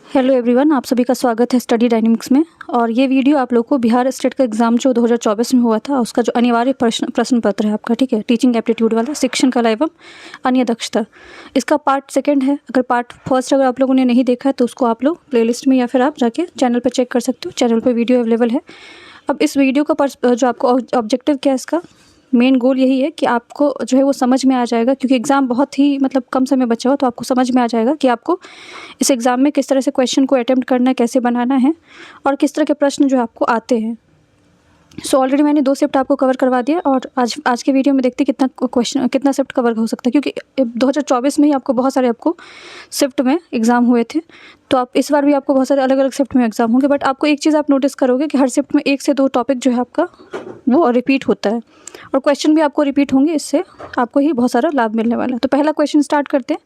Hello everyone, आप सभी का स्वागत है स्टडी डायनेमिक्स में। और ये वीडियो आप लोग को बिहार स्टेट का एग्जाम जो 2024 में हुआ था उसका जो अनिवार्य प्रश्न पत्र है आपका, ठीक है, टीचिंग एप्टीट्यूड वाला, शिक्षण कला एवं अन्य दक्षता, इसका पार्ट सेकंड है। अगर पार्ट फर्स्ट अगर आप लोगों ने नहीं देखा है तो उसको आप लोग प्लेलिस्ट में या फिर आप जाके चैनल पर चेक कर सकते हो, चैनल पर वीडियो अवेलेबल है। अब इस वीडियो का जो आपको ऑब्जेक्टिव क्या है, इसका मेन गोल यही है कि आपको जो है वो समझ में आ जाएगा, क्योंकि एग्ज़ाम बहुत ही कम समय बचा हो, तो आपको समझ में आ जाएगा कि आपको इस एग्ज़ाम में किस तरह से क्वेश्चन को अटेम्प्ट करना है, कैसे बनाना है और किस तरह के प्रश्न जो आपको आते हैं। सो ऑलरेडी मैंने 2 शिफ्ट आपको कवर करवा दिया और आज के वीडियो में देखते हैं कितना शिफ्ट कवर हो सकता है, क्योंकि 2024 में ही आपको बहुत सारे शिफ्ट में एग्ज़ाम हुए थे। तो आप इस बार भी आपको बहुत सारे अलग अलग शिफ्ट में एग्ज़ाम होंगे, बट आपको एक चीज़ आप नोटिस करोगे कि हर शिफ्ट में 1 से 2 टॉपिक जो है आपका वो रिपीट होता है और क्वेश्चन भी आपको रिपीट होंगे। इससे आपको ही बहुत सारा लाभ मिलने वाला है। तो पहला क्वेश्चन स्टार्ट करते हैं।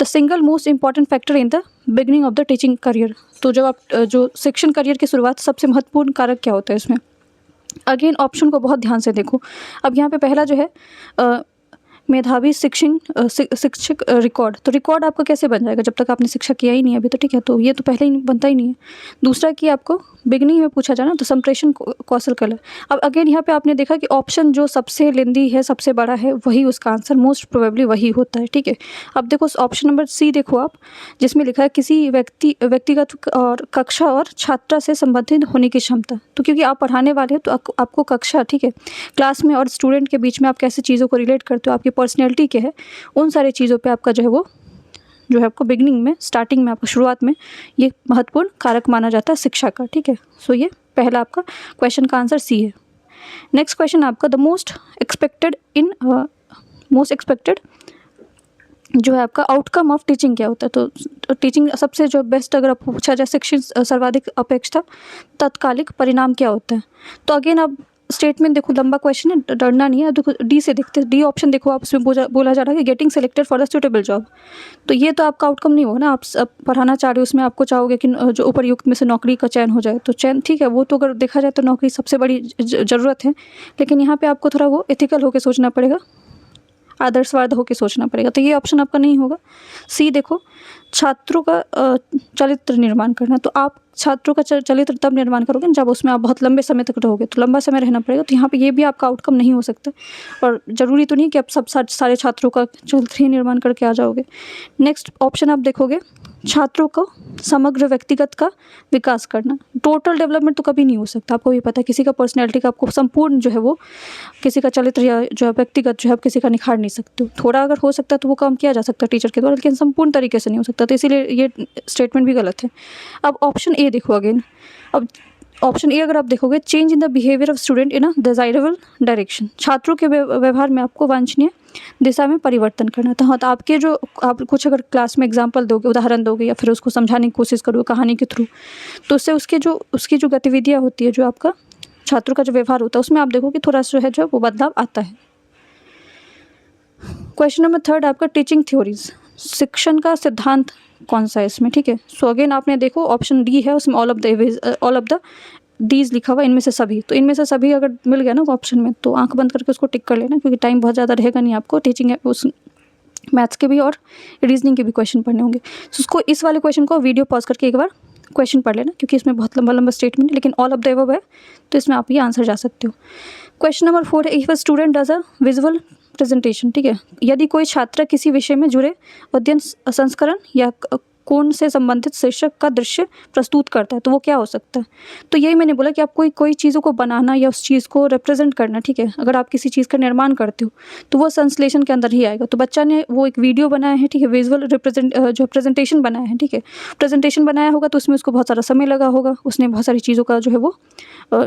The single most important factor in the beginning of the teaching career. तो जब आप जो शिक्षण करियर की शुरुआत, सबसे महत्वपूर्ण कारक क्या होता है इसमें? अगेन ऑप्शन को बहुत ध्यान से देखो। अब यहाँ पे पहला जो है मेधावी शिक्षक रिकॉर्ड। तो रिकॉर्ड आपका कैसे बन जाएगा जब तक आपने शिक्षा किया ही नहीं है अभी, तो ठीक है, तो ये तो पहले ही बनता ही नहीं है। दूसरा कि आपको बिगनिंग में पूछा जाना तो संप्रेषण कौशल कला। अब अगेन यहाँ पे आपने देखा कि ऑप्शन जो सबसे लेंदी है, सबसे बड़ा है, वही उसका आंसर मोस्ट प्रोबेबली वही होता है, ठीक है। अब देखो ऑप्शन नंबर सी देखो आप, जिसमें लिखा है किसी व्यक्तिगत और कक्षा और छात्रा से संबंधित होने की क्षमता। तो क्योंकि आप पढ़ाने वाले हो तो आपको कक्षा, ठीक है, क्लास में और स्टूडेंट के बीच में आप कैसे चीज़ों को रिलेट करते हो, आपकी पर्सनैलिटी क्या है, उन सारी चीज़ों पे आपका जो है वो जो है आपको बिगनिंग में, स्टार्टिंग में, आपको शुरुआत में ये महत्वपूर्ण कारक माना जाता है शिक्षा का, ठीक है। सो ये पहला आपका क्वेश्चन का आंसर सी है। नेक्स्ट क्वेश्चन आपका, द मोस्ट एक्सपेक्टेड जो है आपका आउटकम ऑफ टीचिंग क्या होता है? तो टीचिंग सबसे जो बेस्ट अगर आपको पूछा जाए, शिक्षण सर्वाधिक अपेक्षा तत्कालिक परिणाम क्या होता है? तो अगेन आप स्टेटमेंट देखो, लंबा क्वेश्चन है, डरना नहीं है। देखो डी से देखते हैं, डी ऑप्शन देखो आप, उसमें बोला जा रहा है कि getting selected for the suitable job. तो ये तो आपका आउटकम नहीं होगा ना। आप पढ़ाना चाह रहे हो, उसमें आपको चाहोगे कि जो उपरयुक्त में से नौकरी का चयन हो जाए, तो चयन ठीक है, वो तो अगर देखा जाए तो नौकरी सबसे बड़ी ज़रूरत है, लेकिन यहाँ पर आपको थोड़ा वो एथिकल होकर सोचना पड़ेगा, आदर्शवाद होकर सोचना पड़ेगा। तो ये ऑप्शन आपका नहीं होगा। सी देखो, छात्रों का चरित्र निर्माण करना। तो आप छात्रों का चरित्र तब निर्माण करोगे जब उसमें आप बहुत लंबे समय तक रहोगे, तो लंबा समय रहना पड़ेगा। तो यहाँ पे ये भी आपका आउटकम नहीं हो सकता, और ज़रूरी तो नहीं कि आप सब सारे छात्रों का चरित्र ही निर्माण करके आ जाओगे। नेक्स्ट ऑप्शन आप देखोगे, छात्रों को समग्र व्यक्तिगत का विकास करना। टोटल डेवलपमेंट तो कभी नहीं हो सकता, आपको भी पता है। किसी का पर्सनैलिटी का आपको संपूर्ण जो है वो, किसी का चरित्र या जो है व्यक्तिगत जो है आप किसी का निखार नहीं सकते हो। थोड़ा अगर हो सकता है तो वो काम किया जा सकता है टीचर के द्वारा, लेकिन संपूर्ण तरीके से नहीं हो सकता। तो इसीलिए ये स्टेटमेंट भी गलत है। अब ऑप्शन ए देखो अगेन। अब ऑप्शन ए अगर आप देखोगे, change in the behaviour of student in a desirable direction. छात्रों के व्यवहार में आपको वांछनीय दिशा में परिवर्तन करना था। हाँ, तो आपके जो आप कुछ अगर क्लास में एग्जाम्पल दोगे, उदाहरण दोगे, या फिर उसको समझाने की कोशिश करोगे कहानी के थ्रू, तो उससे उसकी जो गतिविधियाँ होती है, जो आपका छात्रों का जो व्यवहार होता है, उसमें आप देखोगे थोड़ा सा जो वो बदलाव आता है। क्वेश्चन नंबर थर्ड आपका, टीचिंग थ्योरीज, शिक्षण का सिद्धांत कौन सा है इसमें, ठीक है। सो अगेन आपने देखो ऑप्शन डी है, उसमें ऑल ऑफ द दीज लिखा हुआ, इनमें से सभी। तो इनमें से सभी अगर मिल गया ना ऑप्शन में, तो आंख बंद करके उसको टिक कर लेना, क्योंकि टाइम बहुत ज़्यादा रहेगा नहीं आपको। टीचिंग है, उस मैथ्स के भी और रीजनिंग के भी क्वेश्चन पढ़ने होंगे। तो उसको, इस वाले क्वेश्चन को वीडियो पॉज करके एक बार क्वेश्चन पढ़ लेना, क्योंकि इसमें बहुत लंबा स्टेटमेंट है, लेकिन ऑल ऑफ द अबव है, तो इसमें आप ये आंसर जा सकते हो। क्वेश्चन नंबर 4 है, if a student does a visual presentation, ठीक है, यदि कोई छात्र किसी विषय में जुड़े अध्ययन संस्करण या कोण से संबंधित शीर्षक का दृश्य प्रस्तुत करता है, तो वो क्या हो सकता है? तो यही मैंने बोला कि आप कोई चीज़ों को बनाना या उस चीज़ को रिप्रेजेंट करना, ठीक है। अगर आप किसी चीज़ का निर्माण करते हो तो वो संश्लेषण के अंदर ही आएगा। तो बच्चा ने वो एक वीडियो बनाया है, ठीक है, विजुअल जो प्रेजेंटेशन बनाया है, ठीक है, प्रेजेंटेशन बनाया होगा, तो उसमें उसको बहुत सारा समय लगा होगा, उसने बहुत सारी चीज़ों का जो है वो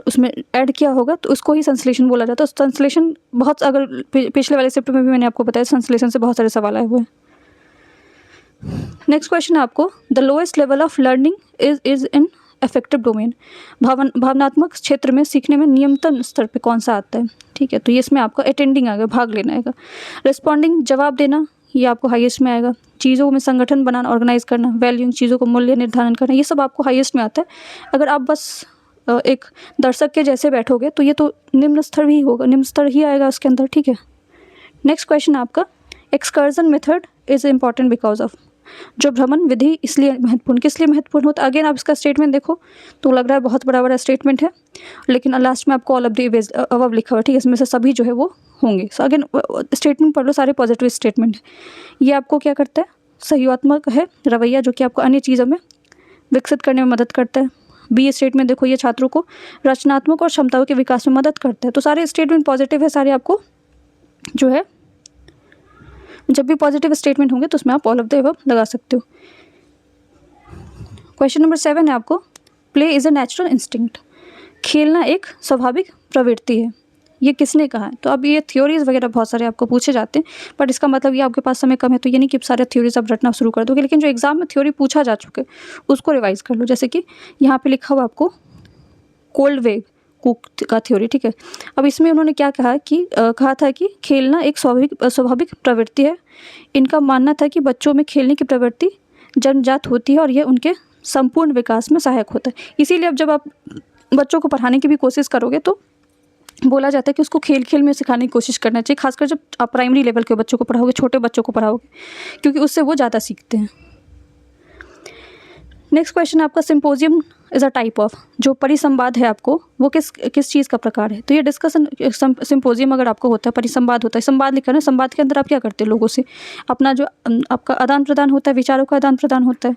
उसमें ऐड किया होगा, तो उसको ही संश्लेषण बोला जाता है। संश्लेषण बहुत, अगर पिछले वाले शिफ्ट में भी मैंने आपको बताया, संश्लेषण से बहुत सारे सवाल आए हुए हैं। नेक्स्ट क्वेश्चन है आपको, the lowest level of learning is in affective domain. भावनात्मक क्षेत्र में सीखने में नियमतम स्तर पे कौन सा आता है, ठीक है। तो ये इसमें आपका अटेंडिंग आएगा, भाग लेना आएगा। रिस्पॉन्डिंग, जवाब देना, ये आपको हाईएस्ट में आएगा। चीज़ों में संगठन बनाना, ऑर्गेनाइज करना, वैल्यूइंग, चीज़ों को मूल्य निर्धारण करना, ये सब आपको हाईएस्ट में आता है। अगर आप बस एक दर्शक के जैसे बैठोगे तो ये तो निम्न स्तर ही होगा, निम्न स्तर ही आएगा उसके अंदर, ठीक है। नेक्स्ट क्वेश्चन आपका, excursion method is important because of. जो भ्रमण विधि इसलिए महत्वपूर्ण, किस लिए महत्वपूर्ण होता है? अगेन आप इसका स्टेटमेंट देखो तो लग रहा है बहुत बड़ा स्टेटमेंट है, लेकिन लास्ट में आपको ऑल ऑफ द अबव लिखा हुआ है, ठीक है, इसमें से सभी जो है वो होंगे। सो अगेन स्टेटमेंट पढ़ लो, सारे पॉजिटिव स्टेटमेंट है। ये आपको क्या करता है? सहयोगात्मक है रवैया, जो कि आपको अन्य चीज़ों में विकसित करने में मदद करता है। बी स्टेटमेंट देखो, ये छात्रों को रचनात्मक और क्षमताओं के विकास में मदद करता है। तो सारे स्टेटमेंट पॉजिटिव है, सारे आपको जो है, जब भी पॉजिटिव स्टेटमेंट होंगे तो उसमें आप ऑल ऑफ द अबव लगा सकते हो। क्वेश्चन नंबर 7 है आपको, play is a natural instinct, खेलना एक स्वाभाविक प्रवृत्ति है। ये किसने कहा है? तो अब ये थ्योरीज वगैरह बहुत सारे आपको पूछे जाते हैं, बट इसका मतलब ये आपके पास समय कम है तो ये नहीं कि सारे थ्योरीज आप रटना शुरू कर दोगे, लेकिन जो एग्जाम में थ्योरी पूछा जा चुके उसको रिवाइज कर लो। जैसे कि यहाँ पे लिखा हुआ आपको कोल्ड वेव कुक का थ्योरी, ठीक है। अब इसमें उन्होंने क्या कहा कि कहा था कि खेलना एक स्वाभाविक प्रवृत्ति है। इनका मानना था कि बच्चों में खेलने की प्रवृत्ति जन्मजात होती है और यह उनके संपूर्ण विकास में सहायक होता है। इसीलिए अब जब आप बच्चों को पढ़ाने की भी कोशिश करोगे तो बोला जाता है कि उसको खेल खेल में सिखाने की कोशिश करना चाहिए, खासकर जब आप प्राइमरी लेवल के बच्चों को पढ़ाओगे, छोटे बच्चों को पढ़ाओगे, क्योंकि उससे वो ज़्यादा सीखते हैं। नेक्स्ट क्वेश्चन आपका, symposium is a type of, जो परिसंवाद है आपको वो किस चीज़ का प्रकार है? तो ये डिस्कशन सिंपोजियम अगर आपको होता है, परिसंवाद होता है, संवाद लिखा है, संवाद के अंदर आप क्या करते हैं? लोगों से अपना जो आपका आदान प्रदान होता है, विचारों का आदान प्रदान होता है,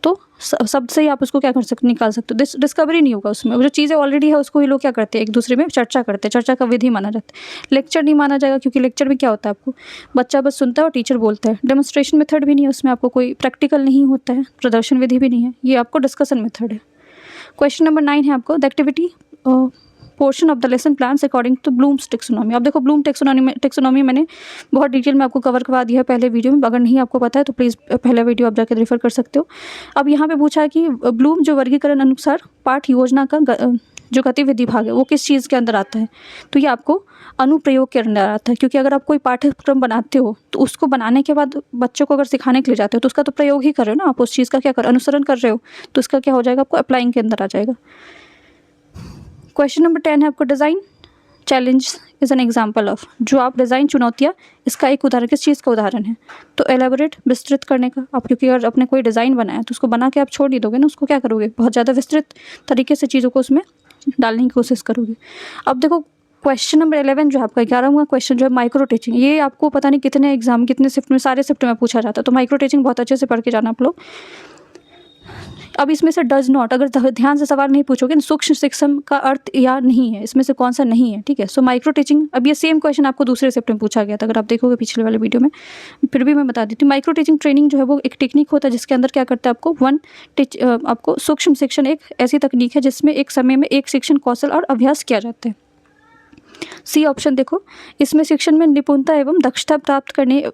तो शब्द से ही आप उसको क्या कर सकते, निकाल सकते हो। डिस्कवरी नहीं होगा उसमें, वो जो चीज़ें ऑलरेडी है उसको ही लोग क्या करते हैं, एक दूसरे में चर्चा करते हैं, चर्चा का विधि माना जाता है। लेक्चर नहीं माना जाएगा, क्योंकि लेक्चर में क्या होता है, आपको बच्चा बस सुनता है और टीचर बोलता है। डेमोन्स्ट्रेशन मेथड भी नहीं है उसमें, आपको कोई प्रैक्टिकल नहीं होता है, प्रदर्शन विधि भी नहीं है, ये आपको डिस्कशन मेथड है। क्वेश्चन नंबर 9 है आपको, the activity portion of the lesson plans according to Bloom's taxonomy. अब देखो ब्लूम टेक्सोनॉमी मैंने बहुत डिटेल में आपको कवर करवा दिया है पहले वीडियो में, अगर नहीं आपको पता है तो प्लीज़ पहला वीडियो आप जाकर रेफर कर सकते हो। अब यहाँ पे पूछा है कि ब्लूम जो वर्गीकरण अनुसार पाठ योजना का जो गतिविधि भाग है वो किस चीज़ के अंदर आता है? तो ये आपको अनुप्रयोग के अंदर आता है, क्योंकि अगर आप कोई पाठ्यक्रम बनाते हो तो उसको बनाने के बाद बच्चों को अगर सिखाने के लिए जाते हो तो उसका तो प्रयोग ही कर रहे हो ना, आप उस चीज़ का क्या कर अनुसरण कर रहे हो, तो उसका क्या हो जाएगा, आपको अप्लाइंग के अंदर आ जाएगा। क्वेश्चन नंबर 10 है आपको, design challenge is an example of, जो आप डिज़ाइन चुनौतियाँ, इसका एक उदाहरण किस चीज़ का उदाहरण है? तो एलेबोरेट, विस्तृत करने का। आप क्योंकि अगर अपने कोई डिज़ाइन बनाया तो उसको बना के आप छोड़ नहीं दोगे ना, उसको क्या करोगे, बहुत ज़्यादा विस्तृत तरीके से चीज़ों को उसमें डालने की कोशिश करोगे। अब देखो क्वेश्चन नंबर 11 जो है आपका 11वां क्वेश्चन जो है माइक्रो टीचिंग, ये आपको पता नहीं कितने एग्जाम कितने शिफ्ट में, सारे शिफ्ट में पूछा जाता है, तो माइक्रो टीचिंग बहुत अच्छे से पढ़ के जाना आप लोग। अब इसमें से डज नॉट, अगर ध्यान से सवाल नहीं पूछोगे ना, सूक्ष्म शिक्षण का अर्थ या नहीं है, इसमें से कौन सा नहीं है, ठीक है। सो माइक्रो टीचिंग, अब ये सेम क्वेश्चन आपको दूसरे शिफ्ट में पूछा गया था, अगर आप देखोगे पिछले वाले वीडियो में, फिर भी मैं बता देती हूँ। माइक्रो टीचिंग ट्रेनिंग जो है वो एक टेक्निक होता है जिसके अंदर क्या करता है, आपको सूक्ष्म शिक्षण एक ऐसी तकनीक है जिसमें एक समय में एक शिक्षण कौशल और अभ्यास किया जाता है। सी ऑप्शन देखो, इसमें शिक्षण में निपुणता एवं दक्षता प्राप्त करने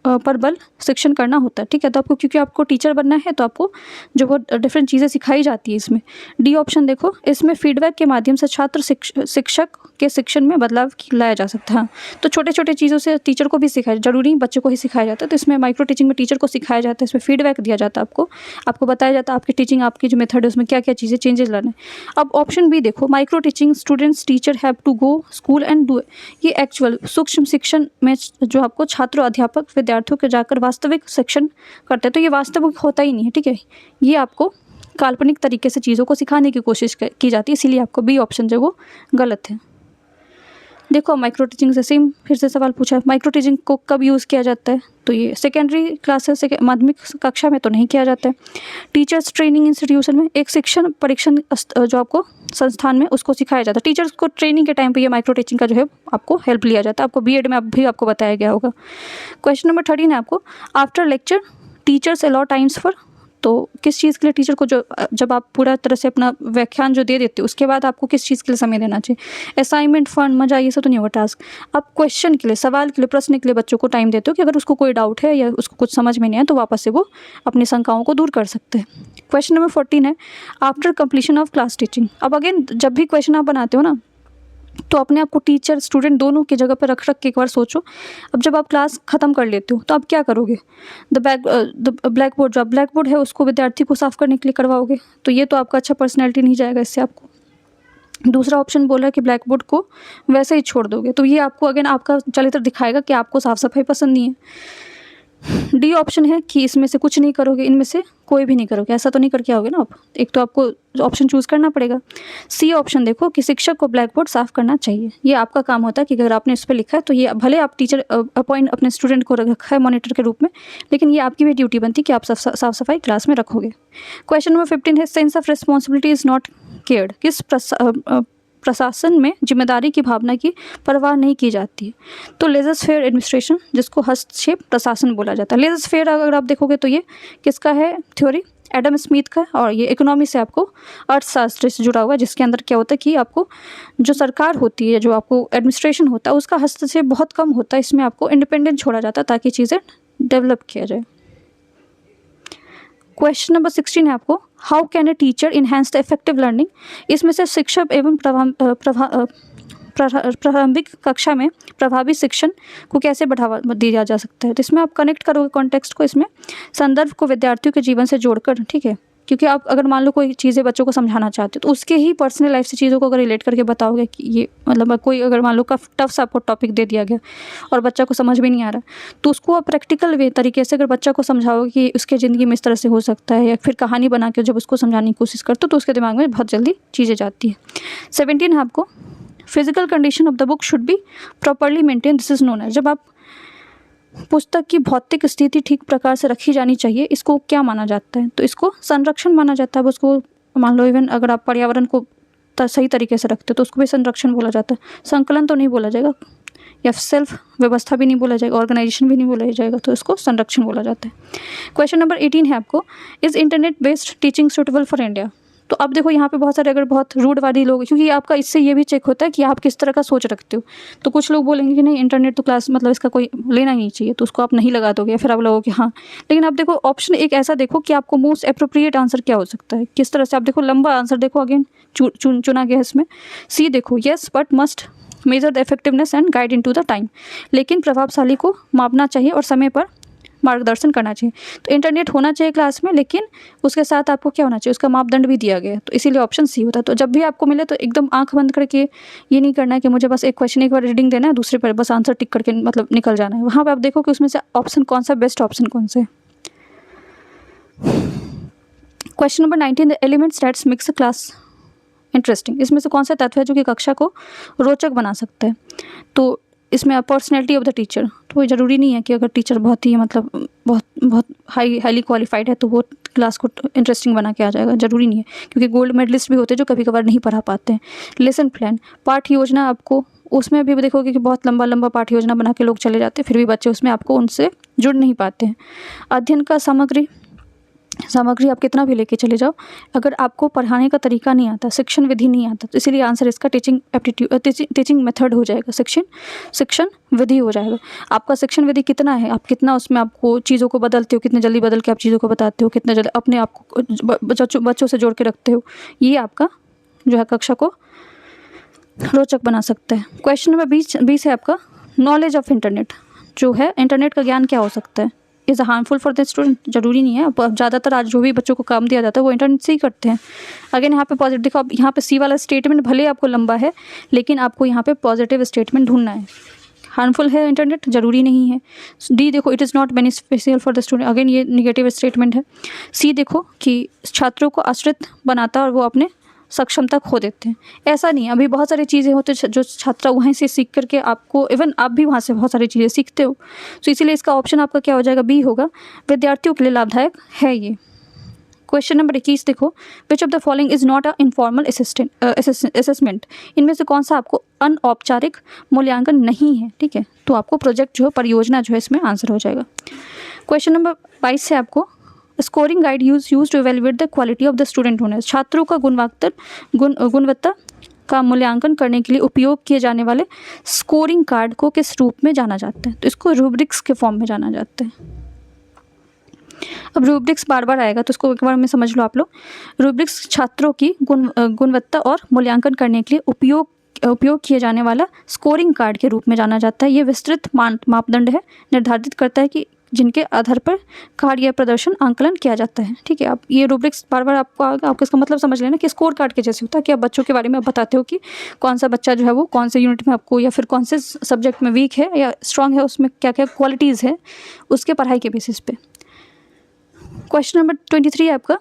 पर बल शिक्षण करना होता है, ठीक है। तो आपको क्योंकि आपको टीचर बनना है तो आपको जो वो डिफरेंट चीज़ें सिखाई जाती है इसमें। डी ऑप्शन देखो, इसमें फीडबैक के माध्यम से छात्र शिक्षक के शिक्षण में बदलाव लाया जा सकता है। तो छोटे छोटे चीज़ों से टीचर को भी सिखाया, जरूरी नहीं बच्चों को ही सिखाया जाता है, तो इसमें माइक्रो टीचिंग में टीचर को सिखाया जाता है, इसमें फीडबैक दिया जाता है, आपको बताया जाता है आपकी टीचिंग, आपकी जो मेथड है उसमें क्या क्या चीज़ें चेंजेस लाना है। अब ऑप्शन बी देखो, micro teaching students teacher have to go school and do, ये एक्चुअल सूक्ष्म शिक्षण में जो आपको छात्र अध्यापक विद्यार्थियों के जाकर वास्तविक शिक्षण करते हैं, तो ये वास्तविक होता ही नहीं है, ठीक है। ये आपको काल्पनिक तरीके से चीज़ों को सिखाने की कोशिश की जाती है, इसीलिए आपको बी ऑप्शन जो वो गलत है। देखो माइक्रो टीचिंग से सेम फिर से सवाल पूछा है, माइक्रो टीचिंग को कब यूज़ किया जाता है? तो ये सेकेंडरी क्लासेस से माध्यमिक कक्षा में तो नहीं किया जाता है। टीचर्स ट्रेनिंग इंस्टीट्यूशन में एक शिक्षण परीक्षण जो आपको संस्थान में उसको सिखाया जाता है। टीचर्स को ट्रेनिंग के टाइम पे ये माइक्रो टीचिंग का जो है आपको हेल्प लिया जाता है, आपको बीएड में भी आपको बताया गया होगा। क्वेश्चन नंबर 13 है आपको, after lecture teachers allot times for, तो किस चीज़ के लिए टीचर को जब आप पूरा तरह से अपना व्याख्यान जो दे देते हो उसके बाद आपको किस चीज़ के लिए समय देना चाहिए? असाइनमेंट, फन, मजा, ये सब तो नहीं होगा टास्क। आप क्वेश्चन के लिए, सवाल के लिए, प्रश्न के लिए बच्चों को टाइम देते हो कि अगर उसको कोई डाउट है या उसको कुछ समझ में नहीं आया तो वापस से वो अपनी शंकाओं को दूर कर सकते हैं। क्वेश्चन नंबर 14 है, after completion of class teaching. अब अगेन जब भी क्वेश्चन आप बनाते हो ना तो अपने आप को टीचर स्टूडेंट दोनों की जगह पर रख के एक बार सोचो। अब जब आप क्लास ख़त्म कर लेते हो तो आप क्या करोगे? द ब्लैक बोर्ड, जो ब्लैक बोर्ड है उसको विद्यार्थी को साफ़ करने के लिए करवाओगे, तो ये तो आपका अच्छा पर्सनैलिटी नहीं जाएगा इससे आपको। दूसरा ऑप्शन बोला कि ब्लैक बोर्ड को वैसे ही छोड़ दोगे, तो ये आपको अगेन आपका चरित्र दिखाएगा कि आपको साफ़ सफाई पसंद नहीं है। डी ऑप्शन है कि इसमें से कुछ नहीं करोगे, इनमें से कोई भी नहीं करोगे, ऐसा तो नहीं करके आओगे ना आप, एक तो आपको ऑप्शन चूज़ करना पड़ेगा। सी ऑप्शन देखो कि शिक्षक को ब्लैक बोर्ड साफ़ करना चाहिए, ये आपका काम होता है कि अगर आपने इस पर लिखा है तो ये भले आप टीचर अपॉइंट अपने स्टूडेंट को रखा है मॉनिटर के रूप में, लेकिन ये आपकी भी ड्यूटी बनती है कि आप साफ सफाई क्लास में रखोगे। क्वेश्चन नंबर 15 है sense of responsibility is not cared, किस प्रशासन में जिम्मेदारी की भावना की परवाह नहीं की जाती है। तो लेजर्स फेयर एडमिनिस्ट्रेशन, जिसको हस्तक्षेप प्रशासन बोला जाता है। लेजर्स फेयर अगर आप देखोगे तो ये किसका है थ्योरी, एडम स्मिथ का, और ये इकोनॉमी से आपको अर्थशास्त्र से जुड़ा हुआ है, जिसके अंदर क्या होता है कि आपको जो सरकार होती है, जो आपको एडमिनिस्ट्रेशन होता है, उसका हस्तक्षेप बहुत कम होता है, इसमें आपको इंडिपेंडेंट छोड़ा जाता है ताकि चीज़ें डेवलप किया जाए। क्वेश्चन नंबर 16 है आपको, how can a teacher enhance the effective learning, इसमें से शिक्षक एवं प्रारंभिक कक्षा में प्रभावी शिक्षण को कैसे बढ़ावा दिया जा सकता है। तो इसमें आप कनेक्ट करोगे कॉन्टेक्स्ट को, इसमें संदर्भ को विद्यार्थियों के जीवन से जोड़कर, ठीक है, क्योंकि आप अगर मान लो कोई चीज़ें बच्चों को समझाना चाहते हो तो उसके ही पर्सनल लाइफ से चीज़ों को अगर रिलेट करके बताओगे कि ये मतलब कोई अगर मान लो टफ सा आपको टॉपिक दे दिया गया और बच्चा को समझ में नहीं आ रहा, तो उसको आप प्रैक्टिकल वे तरीके से अगर बच्चा को समझाओगे कि उसके ज़िंदगी में इस तरह से हो सकता है, या फिर कहानी बना के जब उसको समझाने की कोशिश करते हो तो उसके दिमाग में बहुत जल्दी चीज़ें जाती है। 17 है आपको, physical condition of the book should be properly maintain, this is known as, जब आप पुस्तक की भौतिक स्थिति ठीक प्रकार से रखी जानी चाहिए, इसको क्या माना जाता है। तो इसको संरक्षण माना जाता है। उसको मान लो इवन अगर आप पर्यावरण को सही तरीके से रखते हो तो उसको भी संरक्षण बोला जाता है। संकलन तो नहीं बोला जाएगा, या सेल्फ व्यवस्था भी नहीं बोला जाएगा, ऑर्गेनाइजेशन भी नहीं बोला जाएगा, तो इसको संरक्षण बोला जाता है। क्वेश्चन नंबर 18 है आपको, is internet based teaching suitable for India. तो अब देखो यहाँ पे बहुत सारे अगर बहुत रूढ़वादी लोग, क्योंकि आपका इससे ये भी चेक होता है कि आप किस तरह का सोच रखते हो। तो कुछ लोग बोलेंगे कि नहीं इंटरनेट तो क्लास मतलब इसका कोई लेना ही नहीं चाहिए, तो उसको आप नहीं लगा दोगे, फिर आप लगोगे हाँ। लेकिन आप देखो ऑप्शन एक ऐसा देखो कि आपको मोस्ट अप्रोप्रिएट आंसर क्या हो सकता है, किस तरह से आप देखो लंबा आंसर देखो अगेन चुना गया है इसमें। सी देखो, yes but must measure the effectiveness and guide in to the time, लेकिन प्रभावशाली को मापना चाहिए और समय पर मार्गदर्शन करना चाहिए। तो इंटरनेट होना चाहिए क्लास में, लेकिन उसके साथ आपको क्या होना चाहिए, उसका मापदंड भी दिया गया है, तो इसीलिए ऑप्शन सी होता है। तो जब भी आपको मिले तो एकदम आंख बंद करके ये नहीं करना है कि मुझे बस एक क्वेश्चन एक बार रीडिंग देना है, दूसरे पर बस आंसर टिक करके मतलब निकल जाना है। वहाँ पर आप देखो कि उसमें से ऑप्शन कौन सा बेस्ट ऑप्शन कौन सा है। Question number 19, the elements that's makes a class interesting, इसमें से कौन सा तत्व है जो कि कक्षा को रोचक बना सकता है। तो इसमें पर्सनैलिटी ऑफ द टीचर, तो ये ज़रूरी नहीं है कि अगर टीचर बहुत ही मतलब बहुत हाईली क्वालिफाइड है तो वो क्लास को इंटरेस्टिंग बना के आ जाएगा, ज़रूरी नहीं है, क्योंकि गोल्ड मेडलिस्ट भी होते हैं जो कभी कभार नहीं पढ़ा पाते हैं। लेसन प्लान, पाठ योजना, आपको उसमें भी देखोगे कि बहुत लंबा लंबा पाठ योजना बना के लोग चले जाते हैं, फिर भी बच्चे उसमें आपको उनसे जुड़ नहीं पाते हैं। अध्ययन का सामग्री आप कितना भी लेके चले जाओ, अगर आपको पढ़ाने का तरीका नहीं आता, शिक्षण विधि नहीं आता, तो इसीलिए आंसर इसका टीचिंग मेथड हो जाएगा, शिक्षण विधि हो जाएगा। आपका शिक्षण विधि कितना है, आप कितना उसमें आपको चीज़ों को बदलते हो, कितने जल्दी बदल के आप चीज़ों को बताते हो, कितने जल्दी अपने आप को बच्चों से जोड़ के रखते हो, ये आपका जो है कक्षा को रोचक बना सकता है। क्वेश्चन नंबर 20 है आपका, नॉलेज ऑफ इंटरनेट, जो है इंटरनेट का ज्ञान क्या हो सकता है। Is harmful for the student, जरूरी नहीं है। अब ज़्यादातर आज जो भी बच्चों को काम दिया जाता है वो इंटरनेट से ही करते हैं। अगेन यहाँ पे पॉजिटिव देखो, अब यहाँ पे सी वाला स्टेटमेंट भले आपको लंबा है, लेकिन आपको यहाँ पे पॉजिटिव स्टेटमेंट ढूंढना है। हार्मफुल है इंटरनेट, जरूरी नहीं है। डी देखो, it is not beneficial for the student, again ये निगेटिव स्टेटमेंट है। सी देखो कि छात्रों को आश्रित बनाता है और वो अपने सक्षमता खो देते हैं, ऐसा नहीं है। अभी बहुत सारी चीज़ें होती हैं जो छात्र वहीं से सीख करके आपको, इवन आप भी वहाँ से बहुत सारी चीज़ें सीखते हो। तो इसीलिए इसका ऑप्शन आपका क्या हो जाएगा, बी होगा, विद्यार्थियों के लिए लाभदायक है ये। क्वेश्चन नंबर 21 देखो, which of the following is not a informal assessment, इनमें से कौन सा आपको अनौपचारिक मूल्यांकन नहीं है, ठीक है। तो आपको प्रोजेक्ट जो है, परियोजना जो है, इसमें आंसर हो जाएगा। क्वेश्चन नंबर 22 से आपको, scoring guide use to evaluate the quality of the student owners, छात्रों का गुणवत्ता का मूल्यांकन करने के लिए उपयोग किए जाने वाले स्कोरिंग कार्ड को किस रूप में जाना जाता है। तो इसको रूब्रिक्स के फॉर्म में जाना जाता है। अब रूब्रिक्स बार बार आएगा तो इसको एक बार में समझ लो आप लोग। रूब्रिक्स छात्रों की गुणवत्ता और मूल्यांकन करने के लिए उपयोग किए जाने वाला स्कोरिंग कार्ड के रूप में जाना जाता है। ये विस्तृत मापदंड है, निर्धारित करता है कि जिनके आधार पर कार्य या प्रदर्शन आंकलन किया जाता है। ठीक है, आप ये रूब्रिक्स बार बार आपको आपको इसका मतलब समझ लेना कि स्कोर कार्ड के जैसे होता है कि आप बच्चों के बारे में आप बताते हो कि कौन सा बच्चा जो है वो कौन से यूनिट में आपको या फिर कौन से सब्जेक्ट में वीक है या स्ट्रांग है, उसमें क्या क्या क्वालिटीज़ है उसके पढ़ाई के बेसिस पे। क्वेश्चन नंबर 23 है आपका,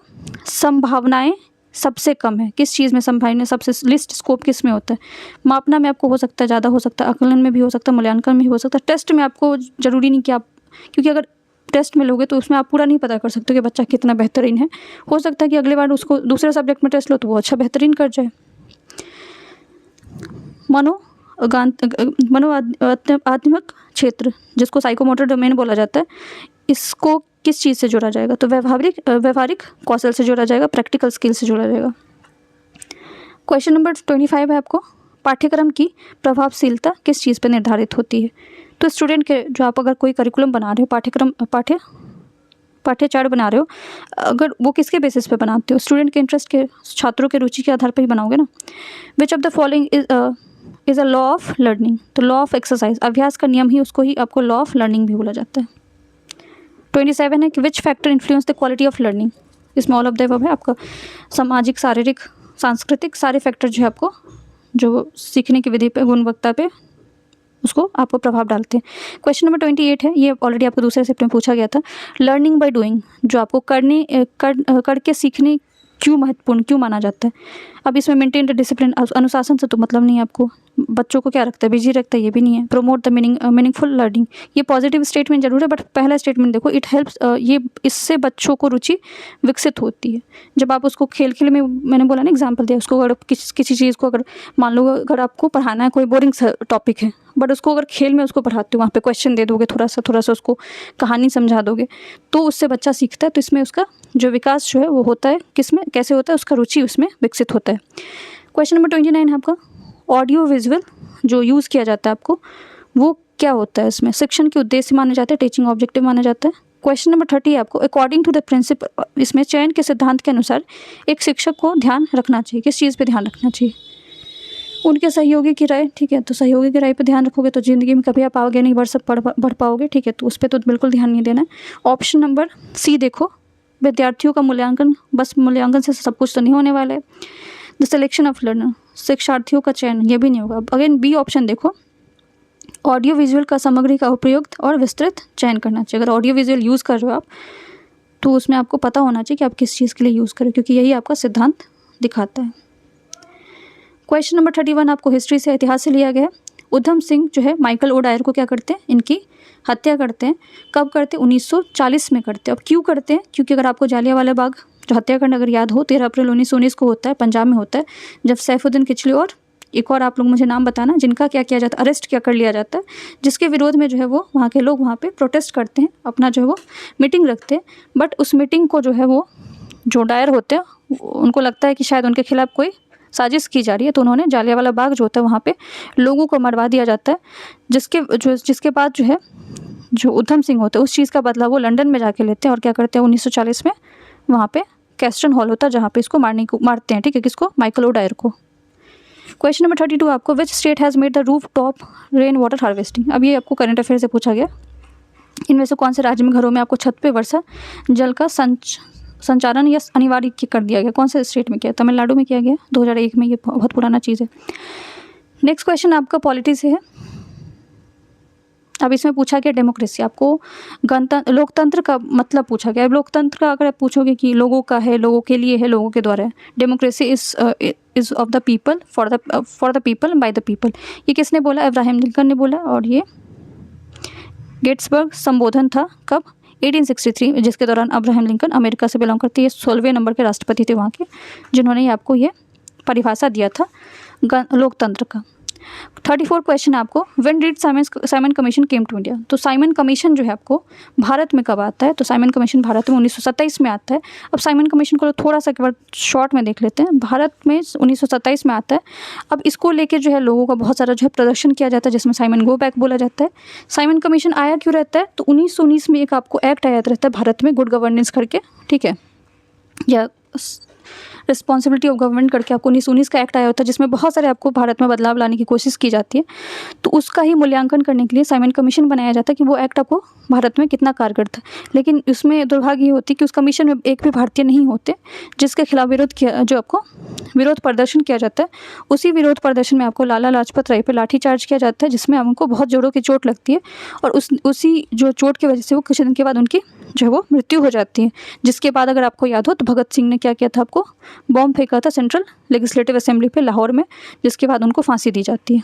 संभावनाएं सबसे कम है किस चीज़ में, संभावना सबसे लिस्ट स्कोप किस में होता है। मापना में आपको हो सकता है ज़्यादा, हो सकता है आकलन में भी हो सकता है, मूल्यांकन में भी हो सकता है, टेस्ट में आपको ज़रूरी नहीं कि आप, क्योंकि अगर टेस्ट में लोगे तो उसमें आप पूरा नहीं पता कर सकते कि बच्चा कितना बेहतरीन है। हो सकता है कि अगली बार उसको दूसरे सब्जेक्ट में टेस्ट लो तो वो अच्छा बेहतरीन कर जाए। मनोआध्यात्मिक क्षेत्र जिसको साइकोमोटर डोमेन बोला जाता है, इसको किस चीज़ से जोड़ा जाएगा, तो व्यवहारिक कौशल से जोड़ा जाएगा, प्रैक्टिकल स्किल से जोड़ा जाएगा। क्वेश्चन नंबर 25 है आपको, पाठ्यक्रम की प्रभावशीलता किस चीज़ पर निर्धारित होती है। तो स्टूडेंट के जो आप अगर कोई करिकुलम बना रहे हो, पाठ्यचार्य बना रहे हो, अगर वो किसके बेसिस पे बनाते हो, स्टूडेंट के इंटरेस्ट के, छात्रों के रुचि के आधार पर ही बनाओगे ना। Which of the following is a law of learning, तो लॉ ऑफ एक्सरसाइज, अभ्यास का नियम ही उसको ही आपको लॉ ऑफ लर्निंग भी बोला जाता है। 27 है कि which factor influence the quality of learning, इसमें ऑल ऑफ द अबव है आपका, सामाजिक, शारीरिक, सांस्कृतिक सारे फैक्टर जो है आपको जो सीखने की विधि पे, गुणवत्ता पे उसको आपको प्रभाव डालते हैं। क्वेश्चन नंबर 28 है, ये ऑलरेडी आपको दूसरे सेट में पूछा गया था, लर्निंग बाय डूइंग, जो आपको करके सीखने क्यों महत्वपूर्ण क्यों माना जाता है। अब इसमें मेंटेन द डिसिप्लिन, अनुशासन से तो मतलब नहीं है आपको, बच्चों को क्या रखता है, बिजी रखता है, ये भी नहीं है। प्रमोट द मीनिंगफुल लर्निंग, ये पॉजिटिव स्टेटमेंट जरूर है, बट पहला स्टेटमेंट देखो, इट हेल्प्स, ये इससे बच्चों को रुचि विकसित होती है। जब आप उसको खेल खेल में, मैंने बोला ना एग्जाम्पल दिया, उसको अगर किसी चीज़ को अगर मान लो अगर आपको पढ़ाना है कोई बोरिंग टॉपिक है, बट उसको अगर खेल में उसको पढ़ाते हो, वहाँ पे क्वेश्चन दे दोगे, थोड़ा सा उसको कहानी समझा दोगे, तो उससे बच्चा सीखता है। तो इसमें उसका जो विकास जो है वो होता है, किसमें कैसे होता है, उसका रुचि उसमें विकसित होता है। क्वेश्चन नंबर 29 है आपका, ऑडियो विजुअल जो यूज़ किया जाता है आपको, वो क्या होता है, इसमें शिक्षण के उद्देश्य माने जाते हैं, टीचिंग ऑब्जेक्टिव माना जाता है। क्वेश्चन नंबर 30 है आपको, अकॉर्डिंग टू द प्रिंसिपल, इसमें चयन के सिद्धांत के अनुसार एक शिक्षक को ध्यान रखना चाहिए, किस चीज़ पे ध्यान रखना चाहिए, उनके सहयोगी की राय। ठीक है, तो सहयोगी की राय पे ध्यान रखोगे तो ज़िंदगी में कभी आप आगे नहीं बढ़ पाओगे। ठीक है, तो उस पर तो बिल्कुल ध्यान नहीं देना है। ऑप्शन नंबर सी देखो, विद्यार्थियों का मूल्यांकन, बस मूल्यांकन से सब कुछ तो नहीं होने वाला है। द सिलेक्शन ऑफ लर्नर, शिक्षार्थियों का चयन, ये भी नहीं होगा। अगेन बी ऑप्शन देखो, ऑडियो विजुअल का सामग्री का उपयुक्त और विस्तृत चयन करना चाहिए। अगर ऑडियो विजुअल यूज़ कर रहे हो आप, तो उसमें आपको पता होना चाहिए कि आप किस चीज़ के लिए यूज़ करें, क्योंकि यही आपका सिद्धांत दिखाता है। क्वेश्चन नंबर 31 आपको हिस्ट्री से, इतिहास से लिया गया है। उधम सिंह जो है माइकल ओ डायर को क्या करते हैं, इनकी हत्या करते हैं। कब करते हैं, 1940 में करते हैं। अब क्यों करते हैं, क्योंकि अगर आपको जालियांवाला बाग जो हत्याकांड अगर याद हो, 13 अप्रैल 1919 को होता है, पंजाब में होता है, जब सैफुद्दीन किचलू और एक और आप लोग मुझे नाम बताना, जिनका क्या किया जाता है, अरेस्ट क्या कर लिया जाता है, जिसके विरोध में जो है वो वहाँ के लोग वहाँ पे प्रोटेस्ट करते हैं, अपना जो है वो मीटिंग रखते हैं। बट उस मीटिंग को जो है वो जो डायर होते हैं उनको लगता है कि शायद उनके खिलाफ कोई साजिश की जा रही है, तो उन्होंने जालियांवाला बाग जो होता है वहाँ पे लोगों को मरवा दिया जाता है, जिसके बाद जो है जो उधम सिंह होते हैं उस चीज़ का बदला वो लंदन में जाके लेते हैं और क्या करते हैं, 1940 में वहाँ पे कैस्टन हॉल होता है जहाँ पे इसको मारते हैं। ठीक है, किसको, माइकल ओ डायर को। क्वेश्चन नंबर 32 आपको, which state has made the roof top rain water harvesting. अब ये आपको करंट अफेयर से पूछा गया, इनमें से कौन से राज्य में घरों में आपको छत पे वर्षा जल का संचारण या अनिवार्य कर दिया गया, कौन से स्टेट में किया, तमिलनाडु में किया गया 2001 में, ये बहुत पुराना चीज़ है। नेक्स्ट क्वेश्चन आपका पॉलिटी से है। अब इसमें पूछा गया डेमोक्रेसी, आपको लोकतंत्र का मतलब पूछा गया। लोकतंत्र का अगर आप पूछोगे कि लोगों का है, लोगों के लिए है, लोगों के द्वारा है, democracy is of the people, for the people, by the people. ये किसने बोला, अब्राहम लिंकन ने बोला। और ये गेट्सबर्ग संबोधन था कब, 1863, जिसके दौरान अब्राहम लिंकन अमेरिका से बिलोंग करते हैं, 16वें नंबर के राष्ट्रपति थे वहाँ के, जिन्होंने आपको ये परिभाषा दिया था लोकतंत्र का। 34 क्वेश्चन आपको, when did Simon Commission came to India. तो साइमन कमीशन जो है आपको भारत में कब आता है, तो साइमन कमीशन भारत में 1927 में आता है। अब साइमन कमीशन को थोड़ा सा केवल शॉर्ट में देख लेते हैं, भारत में 1927 में आता है। अब इसको लेके जो है लोगों का बहुत सारा जो है प्रदर्शन किया जाता है, जिसमें साइमन गो बैक बोला जाता है। साइमन कमीशन आया क्यों रहता है, तो 1919 में एक आपको एक्ट आया रहता है भारत में, गुड गवर्नेंस करके, ठीक है, या रिस्पॉन्सिबिलिटी ऑफ गवर्नमेंट करके आपको 1919 का एक्ट आया होता है, जिसमें बहुत सारे आपको भारत में बदलाव लाने की कोशिश की जाती है। तो उसका ही मूल्यांकन करने के लिए साइमन कमीशन बनाया जाता है कि वो एक्ट आपको भारत में कितना कारगर था। लेकिन उसमें दुर्भाग्य ये होती है कि उस कमीशन में एक भी भारतीय नहीं होते जिसके खिलाफ विरोध प्रदर्शन किया जाता है। उसी विरोध प्रदर्शन में आपको लाला लाजपत राय पर लाठीचार्ज किया जाता है, जिसमें उनको बहुत जोरों की चोट लगती है और उसी जो चोट की वजह से वो कुछ दिन के बाद उनकी जो है वो मृत्यु हो जाती है। जिसके बाद अगर आपको याद हो तो भगत सिंह ने क्या किया था, आपको बॉम्ब फेंका था सेंट्रल लेजिस्लेटिव असेंबली पे लाहौर में, जिसके बाद उनको फांसी दी जाती है।